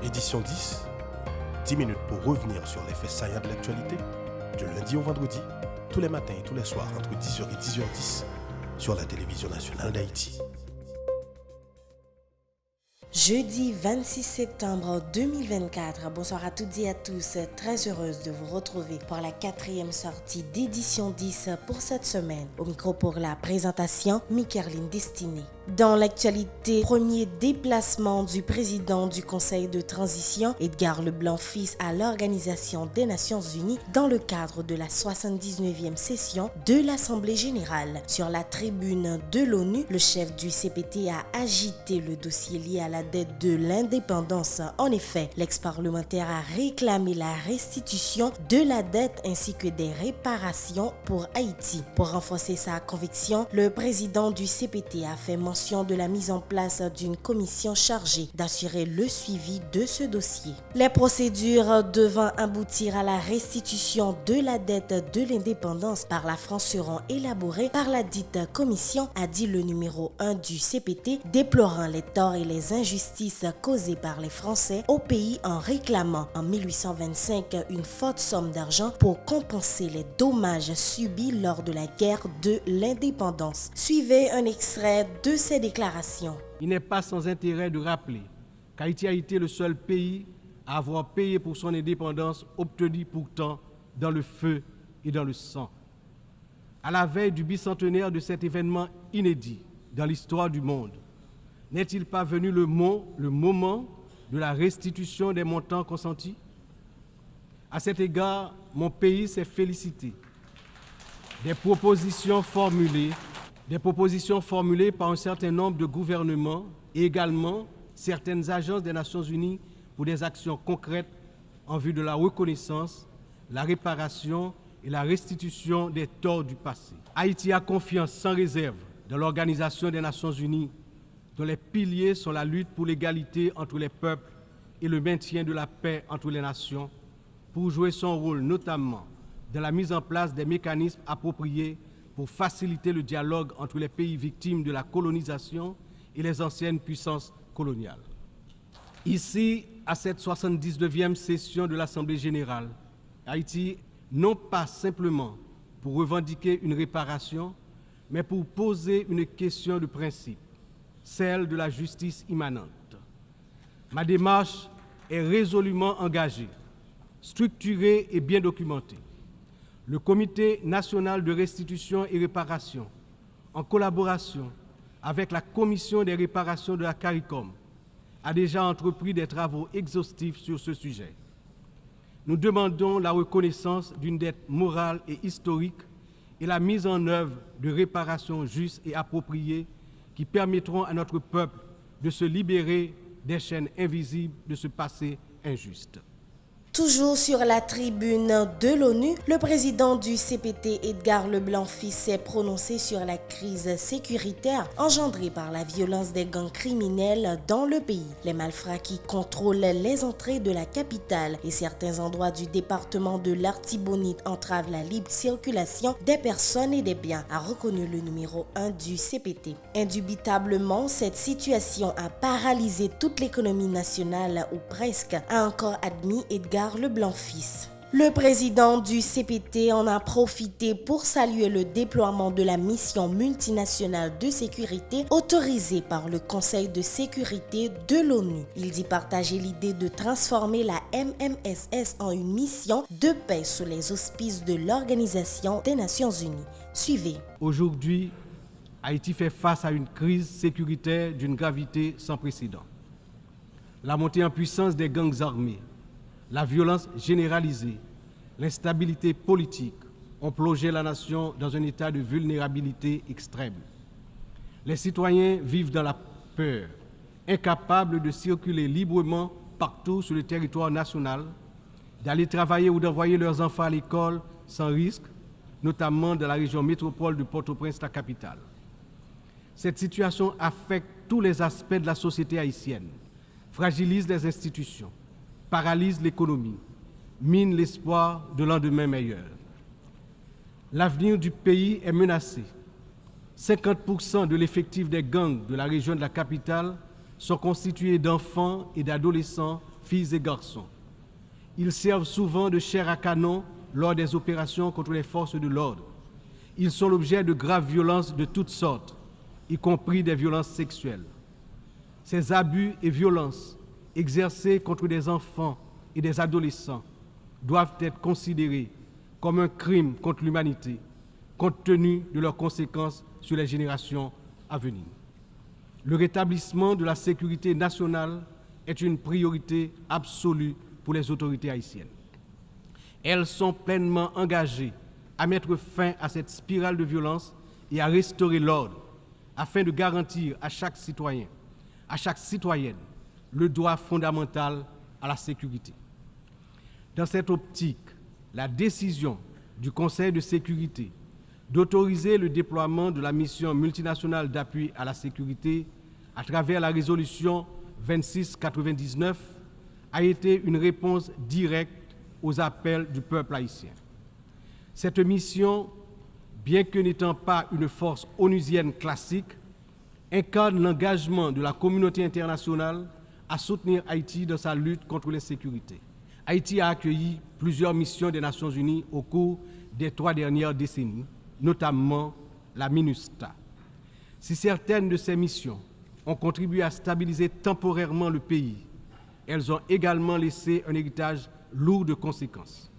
édition 10, 10 minutes pour revenir sur les faits saillants de l'actualité, du lundi au vendredi, tous les matins et tous les soirs entre 10h et 10h10 sur la télévision nationale d'Haïti. Jeudi 26 septembre 2024, bonsoir à toutes et à tous, très heureuse de vous retrouver pour la 4e sortie d'édition 10 pour cette semaine. Au micro pour la présentation, Mikerline Destinée. Dans l'actualité, premier déplacement du président du Conseil de transition, Edgar Leblanc-Fils, à l'Organisation des Nations Unies dans le cadre de la 79e session de l'Assemblée générale. Sur la tribune de l'ONU, le chef du CPT a agité le dossier lié à la dette de l'indépendance. En effet, l'ex-parlementaire a réclamé la restitution de la dette ainsi que des réparations pour Haïti. Pour renforcer sa conviction, le président du CPT a fait mention de la mise en place d'une commission chargée d'assurer le suivi de ce dossier. Les procédures devant aboutir à la restitution de la dette de l'indépendance par la France seront élaborées par la dite commission, a dit le numéro 1 du CPT, déplorant les torts et les injustices causées par les Français au pays en réclamant en 1825 une forte somme d'argent pour compenser les dommages subis lors de la guerre de l'indépendance. Suivez un extrait de ces déclarations. Il n'est pas sans intérêt de rappeler qu'Haïti a été le seul pays à avoir payé pour son indépendance, obtenue pourtant dans le feu et dans le sang. À la veille du bicentenaire de cet événement inédit dans l'histoire du monde, n'est-il pas venu le moment de la restitution des montants consentis? À cet égard, mon pays s'est félicité des propositions formulées par un certain nombre de gouvernements et également certaines agences des Nations Unies pour des actions concrètes en vue de la reconnaissance, la réparation et la restitution des torts du passé. Haïti a confiance sans réserve dans l'Organisation des Nations Unies, dont les piliers sont la lutte pour l'égalité entre les peuples et le maintien de la paix entre les nations, pour jouer son rôle notamment dans la mise en place des mécanismes appropriés pour faciliter le dialogue entre les pays victimes de la colonisation et les anciennes puissances coloniales. Ici, à cette 79e session de l'Assemblée générale, Haïti, non pas simplement pour revendiquer une réparation, mais pour poser une question de principe, celle de la justice immanente. Ma démarche est résolument engagée, structurée et bien documentée. Le Comité national de restitution et réparation, en collaboration avec la Commission des réparations de la CARICOM, a déjà entrepris des travaux exhaustifs sur ce sujet. Nous demandons la reconnaissance d'une dette morale et historique et la mise en œuvre de réparations justes et appropriées qui permettront à notre peuple de se libérer des chaînes invisibles de ce passé injuste. Toujours sur la tribune de l'ONU, le président du CPT, Edgar Leblanc-Fils, s'est prononcé sur la crise sécuritaire engendrée par la violence des gangs criminels dans le pays. Les malfrats qui contrôlent les entrées de la capitale et certains endroits du département de l'Artibonite entravent la libre circulation des personnes et des biens, a reconnu le numéro 1 du CPT. Indubitablement, cette situation a paralysé toute l'économie nationale ou presque, a encore admis Edgar Leblanc-Fils. Le président du CPT en a profité pour saluer le déploiement de la mission multinationale de sécurité autorisée par le Conseil de sécurité de l'ONU. Il dit partager l'idée de transformer la MMSS en une mission de paix sous les auspices de l'Organisation des Nations Unies. Suivez. Aujourd'hui, Haïti fait face à une crise sécuritaire d'une gravité sans précédent. La montée en puissance des gangs armés, la violence généralisée, l'instabilité politique ont plongé la nation dans un état de vulnérabilité extrême. Les citoyens vivent dans la peur, incapables de circuler librement partout sur le territoire national, d'aller travailler ou d'envoyer leurs enfants à l'école sans risque, notamment dans la région métropole de Port-au-Prince, la capitale. Cette situation affecte tous les aspects de la société haïtienne, fragilise les institutions, paralyse l'économie, mine l'espoir de lendemain meilleur. L'avenir du pays est menacé. 50% de l'effectif des gangs de la région de la capitale sont constitués d'enfants et d'adolescents filles et garçons. Ils servent souvent de chair à canon lors des opérations contre les forces de l'ordre. Ils sont l'objet de graves violences de toutes sortes, y compris des violences sexuelles. Ces abus et violences exercés contre des enfants et des adolescents doivent être considérés comme un crime contre l'humanité, compte tenu de leurs conséquences sur les générations à venir. Le rétablissement de la sécurité nationale est une priorité absolue pour les autorités haïtiennes. Elles sont pleinement engagées à mettre fin à cette spirale de violence et à restaurer l'ordre afin de garantir à chaque citoyen, à chaque citoyenne, le droit fondamental à la sécurité. Dans cette optique, la décision du Conseil de sécurité d'autoriser le déploiement de la mission multinationale d'appui à la sécurité à travers la résolution 2699 a été une réponse directe aux appels du peuple haïtien. Cette mission, bien que n'étant pas une force onusienne classique, incarne l'engagement de la communauté internationale à soutenir Haïti dans sa lutte contre l'insécurité. Haïti a accueilli plusieurs missions des Nations Unies au cours des 3 dernières décennies, notamment la MINUSTA. Si certaines de ces missions ont contribué à stabiliser temporairement le pays, elles ont également laissé un héritage lourd de conséquences.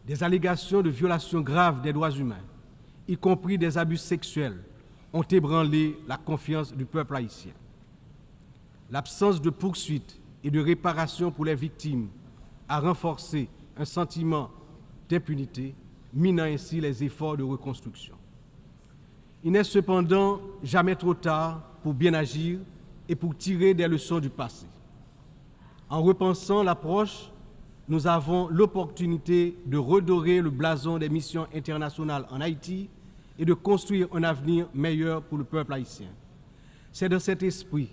Des allégations de violations graves des droits humains, y compris des abus sexuels, ont ébranlé la confiance du peuple haïtien. L'absence de poursuites et de réparation pour les victimes a renforcé un sentiment d'impunité, minant ainsi les efforts de reconstruction. Il n'est cependant jamais trop tard pour bien agir et pour tirer des leçons du passé. En repensant l'approche, nous avons l'opportunité de redorer le blason des missions internationales en Haïti et de construire un avenir meilleur pour le peuple haïtien. C'est dans cet esprit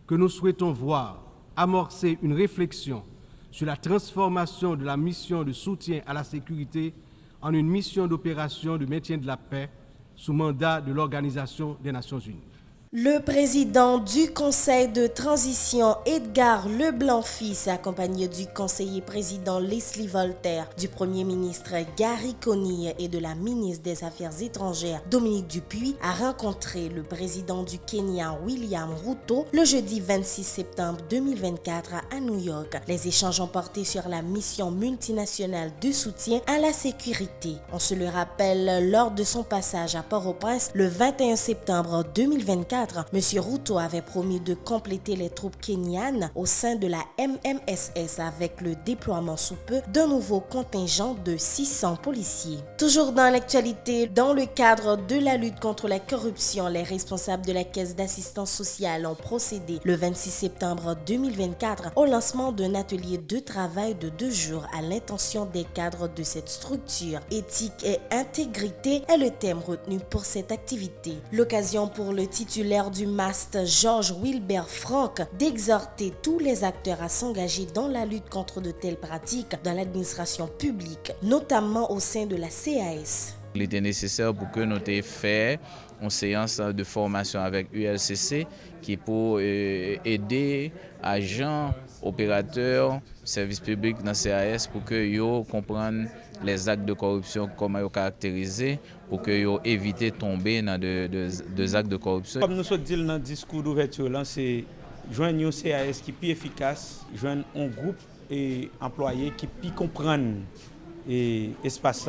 que nous souhaitons voir amorcer une réflexion sur la transformation de la mission de soutien à la sécurité en une mission d'opération de maintien de la paix sous mandat de l'Organisation des Nations Unies. Le président du Conseil de transition, Edgar Leblanc-Fils, accompagné du conseiller président Leslie Voltaire, du Premier ministre Gary Conille et de la ministre des Affaires étrangères Dominique Dupuis, a rencontré le président du Kenya, William Ruto, le jeudi 26 septembre 2024 à New York. Les échanges ont porté sur la mission multinationale de soutien à la sécurité. On se le rappelle, lors de son passage à Port-au-Prince le 21 septembre 2024, M. Ruto avait promis de compléter les troupes kenyanes au sein de la MMSS avec le déploiement sous peu d'un nouveau contingent de 600 policiers. Toujours dans l'actualité, dans le cadre de la lutte contre la corruption, les responsables de la Caisse d'assistance sociale ont procédé le 26 septembre 2024 au lancement d'un atelier de travail de 2 jours à l'intention des cadres de cette structure. Éthique et intégrité est le thème retenu pour cette activité. L'occasion pour le titulaire du MAST Georges Wilbert Franck d'exhorter tous les acteurs à s'engager dans la lutte contre de telles pratiques dans l'administration publique, notamment au sein de la CAS. Il était nécessaire pour que nous ayons fait une séance de formation avec ULCC qui est pour aider agents, opérateurs, services publics dans la CAS pour qu'ils comprennent les actes de corruption, comment ils caractériser, pour qu'ils évitent de tomber dans des actes de corruption. Comme nous avons dit dans le discours d'ouverture, c'est joindre une CAS qui est plus efficace, joindre un groupe d'employés qui plus comprennent l'espace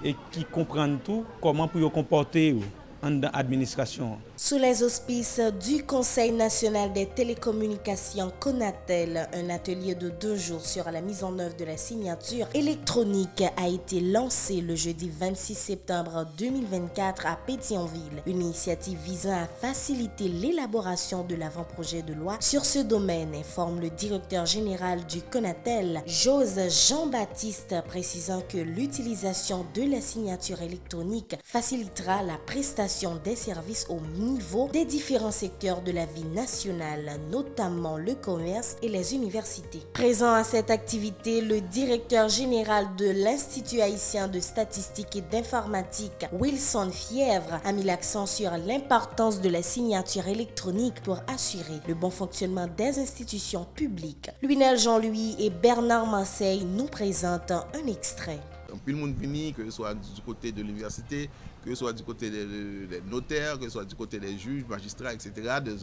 et qui comprennent tout, comment pour se comporter dans l'administration. Sous les auspices du Conseil national des télécommunications Conatel, un atelier de 2 jours sur la mise en œuvre de la signature électronique a été lancé le jeudi 26 septembre 2024 à Pétionville. Une initiative visant à faciliter l'élaboration de l'avant-projet de loi sur ce domaine, informe le directeur général du Conatel, Jose Jean-Baptiste, précisant que l'utilisation de la signature électronique facilitera la prestation des services aux niveau des différents secteurs de la vie nationale, notamment le commerce et les universités. Présent à cette activité, le directeur général de l'Institut haïtien de statistique et d'informatique, Wilson Fièvre, a mis l'accent sur l'importance de la signature électronique pour assurer le bon fonctionnement des institutions publiques. Louinel Jean-Louis et Bernard Marseille nous présentent un extrait. Puis le monde vient, que ce soit du côté de l'université, que ce soit du côté des notaires, que ce soit du côté des juges, magistrats, etc., des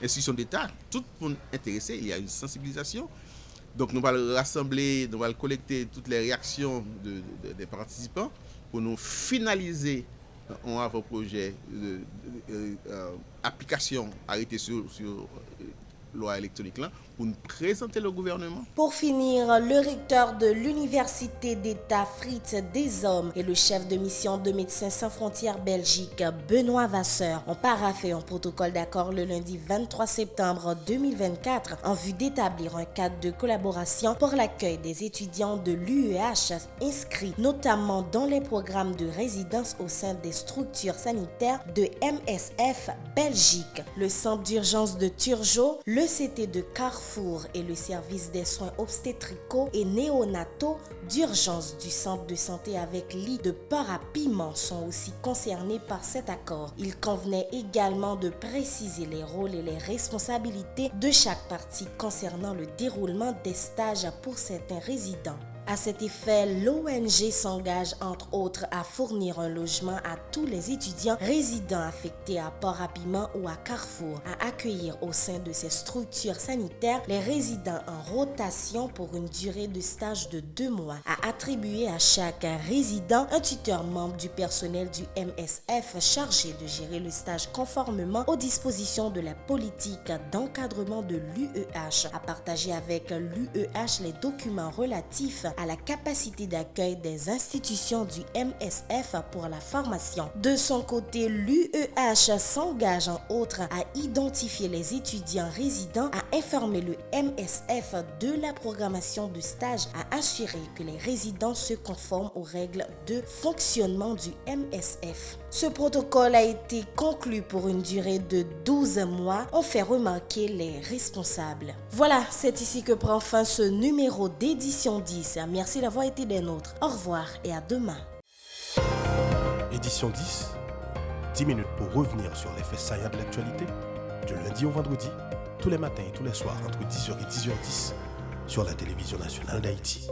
institutions d'État, tout le monde intéressé, il y a une sensibilisation. Donc nous allons rassembler, nous allons collecter toutes les réactions des participants pour nous finaliser un avant-projet d'application arrêté sur loi électronique là, pour nous présenter le gouvernement. Pour finir, le recteur de l'Université d'État Fritz Deshommes et le chef de mission de Médecins sans frontières Belgique, Benoît Vasseur, ont paraphé un protocole d'accord le lundi 23 septembre 2024 en vue d'établir un cadre de collaboration pour l'accueil des étudiants de l'UEH inscrits notamment dans les programmes de résidence au sein des structures sanitaires de MSF Belgique, le centre d'urgence de Turgeot, le CT de Carrefour et le service des soins obstétricaux et néonataux d'urgence du centre de santé avec lit de Port à Piment sont aussi concernés par cet accord. Il convenait également de préciser les rôles et les responsabilités de chaque partie concernant le déroulement des stages pour certains résidents. À cet effet, l'ONG s'engage entre autres à fournir un logement à tous les étudiants résidents affectés à Port-à-Piment ou à Carrefour, à accueillir au sein de ces structures sanitaires les résidents en rotation pour une durée de stage de 2 mois, à attribuer à chaque résident un tuteur membre du personnel du MSF chargé de gérer le stage conformément aux dispositions de la politique d'encadrement de l'UEH, à partager avec l'UEH les documents relatifs à la capacité d'accueil des institutions du MSF pour la formation. De son côté, l'UEH s'engage en outre à identifier les étudiants résidents, à informer le MSF de la programmation de stage, à assurer que les résidents se conforment aux règles de fonctionnement du MSF. Ce protocole a été conclu pour une durée de 12 mois, ont fait remarquer les responsables. Voilà, c'est ici que prend fin ce numéro d'édition 10. Merci d'avoir été des nôtres. Au revoir et à demain. Édition 10, 10 minutes pour revenir sur les faits saillants de l'actualité, du lundi au vendredi, tous les matins et tous les soirs entre 10h et 10h10 sur la télévision nationale d'Haïti.